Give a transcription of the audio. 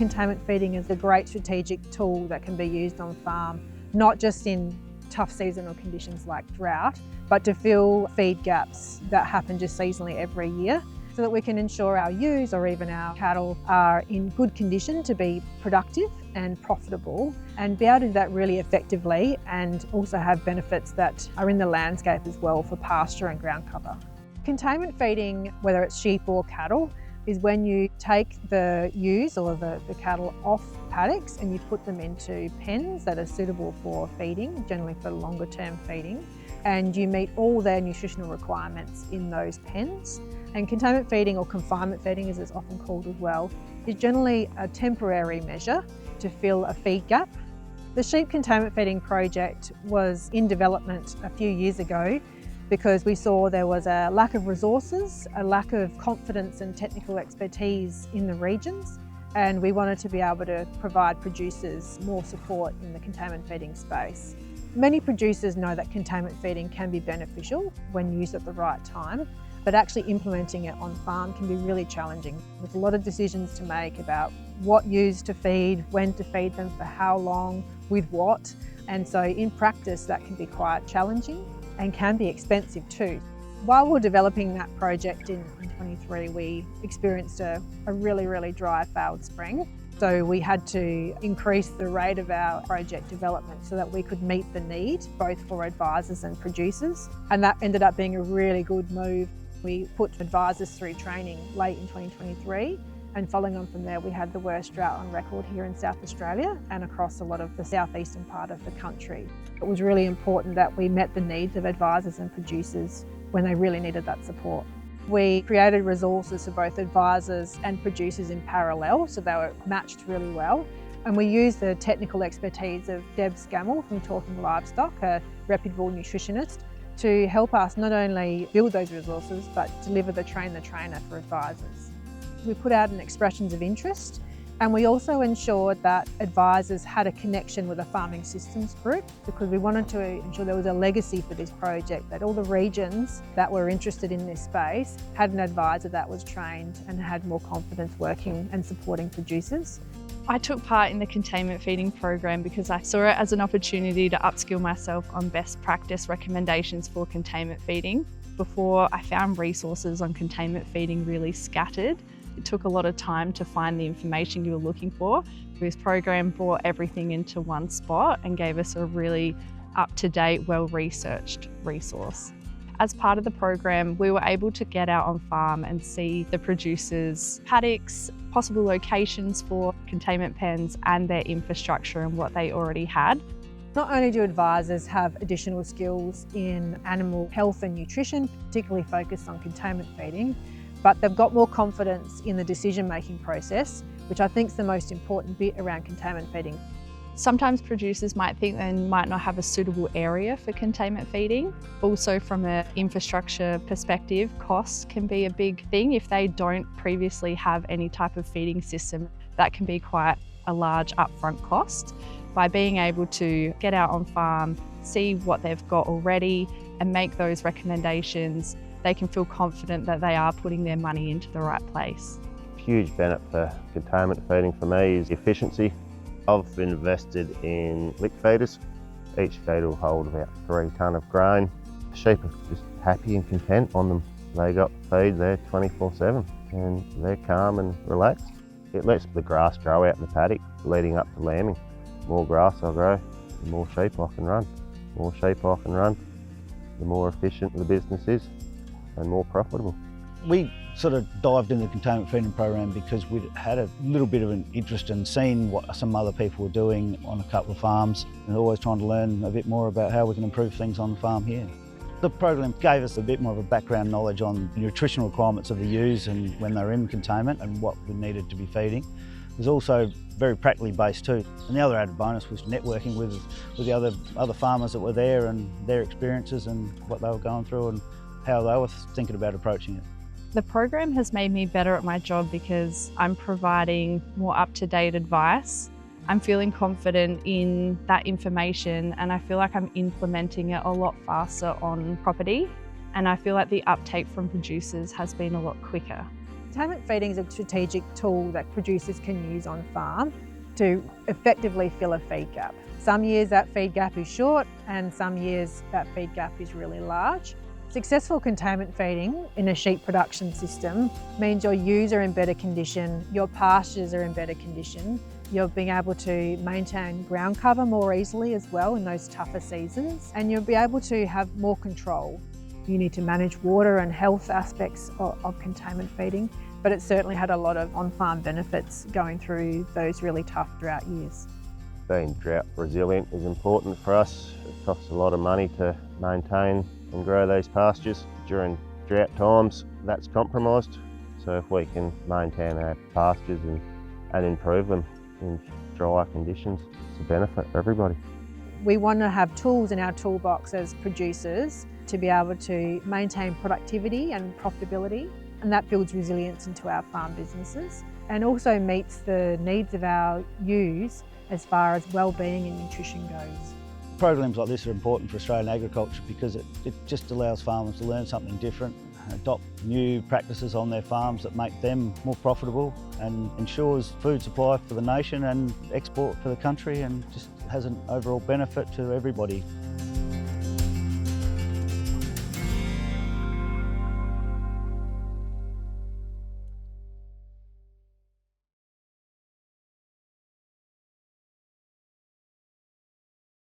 containment feeding is a great strategic tool that can be used on farm, not just in tough seasonal conditions like drought, but to fill feed gaps that happen just seasonally every year, so that we can ensure our ewes or even our cattle are in good condition to be productive and profitable, and be able to do that really effectively and also have benefits that are in the landscape as well for pasture and ground cover. Containment feeding, whether it's sheep or cattle, is when you take the ewes or the cattle off paddocks and you put them into pens that are suitable for feeding, generally for longer term feeding, and you meet all their nutritional requirements in those pens. And containment feeding, or confinement feeding as it's often called as well, is generally a temporary measure to fill a feed gap. The sheep containment feeding project was in development a few years ago because we saw there was a lack of resources, a lack of confidence and technical expertise in the regions, and we wanted to be able to provide producers more support in the containment feeding space. Many producers know that containment feeding can be beneficial when used at the right time, but actually implementing it on farm can be really challenging, with a lot of decisions to make about what ewes to feed, when to feed them, for how long, with what. And so in practice that can be quite challenging and can be expensive too. While we're developing that project in 23, we experienced a really dry failed spring. So we had to increase the rate of our project development so that we could meet the need, both for advisors and producers. And that ended up being a really good move. We put advisors through training late in 2023, and following on from there, we had the worst drought on record here in South Australia and across a lot of the southeastern part of the country. It was really important that we met the needs of advisors and producers when they really needed that support. We created resources for both advisors and producers in parallel, so they were matched really well. And we used the technical expertise of Deb Scammell from Talking Livestock, a reputable nutritionist, to help us not only build those resources, but deliver the train the trainer for advisors. We put out an expressions of interest, and we also ensured that advisors had a connection with a farming systems group, because we wanted to ensure there was a legacy for this project, that all the regions that were interested in this space had an advisor that was trained and had more confidence working and supporting producers. I took part in the containment feeding program because I saw it as an opportunity to upskill myself on best practice recommendations for containment feeding. Before, I found resources on containment feeding really scattered. It took a lot of time to find the information you were looking for. This program brought everything into one spot and gave us a really up-to-date, well-researched resource. As part of the program, we were able to get out on farm and see the producers' paddocks, possible locations for containment pens and their infrastructure and what they already had. Not only do advisors have additional skills in animal health and nutrition, particularly focused on containment feeding, but they've got more confidence in the decision-making process, which I think is the most important bit around containment feeding. Sometimes producers might think they might not have a suitable area for containment feeding. Also, from an infrastructure perspective, costs can be a big thing. If they don't previously have any type of feeding system, that can be quite a large upfront cost. By being able to get out on farm, see what they've got already and make those recommendations, they can feel confident that they are putting their money into the right place. Huge benefit for containment feeding for me is efficiency. I've invested in lick feeders. Each feeder will hold about 3 tonne of grain. Sheep are just happy and content on them. They got feed there 24/7 and they're calm and relaxed. It lets the grass grow out in the paddock leading up to lambing. The more grass I grow, the more sheep I can run. The more sheep I can run, the more efficient the business is and more profitable. We sort of dived into the containment feeding program because we'd had a little bit of an interest in seeing what some other people were doing on a couple of farms, and always trying to learn a bit more about how we can improve things on the farm here. The program gave us a bit more of a background knowledge on the nutritional requirements of the ewes and when they're in containment and what we needed to be feeding. It was also very practically based too. And the other added bonus was networking with the other farmers that were there and their experiences and what they were going through and how they were thinking about approaching it. The program has made me better at my job because I'm providing more up-to-date advice. I'm feeling confident in that information and I feel like I'm implementing it a lot faster on property, and I feel like the uptake from producers has been a lot quicker. Containment feeding is a strategic tool that producers can use on farm to effectively fill a feed gap. Some years that feed gap is short and some years that feed gap is really large. Successful containment feeding in a sheep production system means your ewes are in better condition, your pastures are in better condition, you're being able to maintain ground cover more easily as well in those tougher seasons, and you'll be able to have more control. You need to manage water and health aspects of containment feeding, but it certainly had a lot of on-farm benefits going through those really tough drought years. Being drought resilient is important for us. It costs a lot of money to maintain and grow these pastures. During drought times, that's compromised. So if we can maintain our pastures and improve them in dry conditions, it's a benefit for everybody. We want to have tools in our toolbox as producers to be able to maintain productivity and profitability, and that builds resilience into our farm businesses and also meets the needs of our ewes as far as well-being and nutrition goes. Programs like this are important for Australian agriculture because it just allows farmers to learn something different, adopt new practices on their farms that make them more profitable and ensures food supply for the nation and export for the country, and just has an overall benefit to everybody.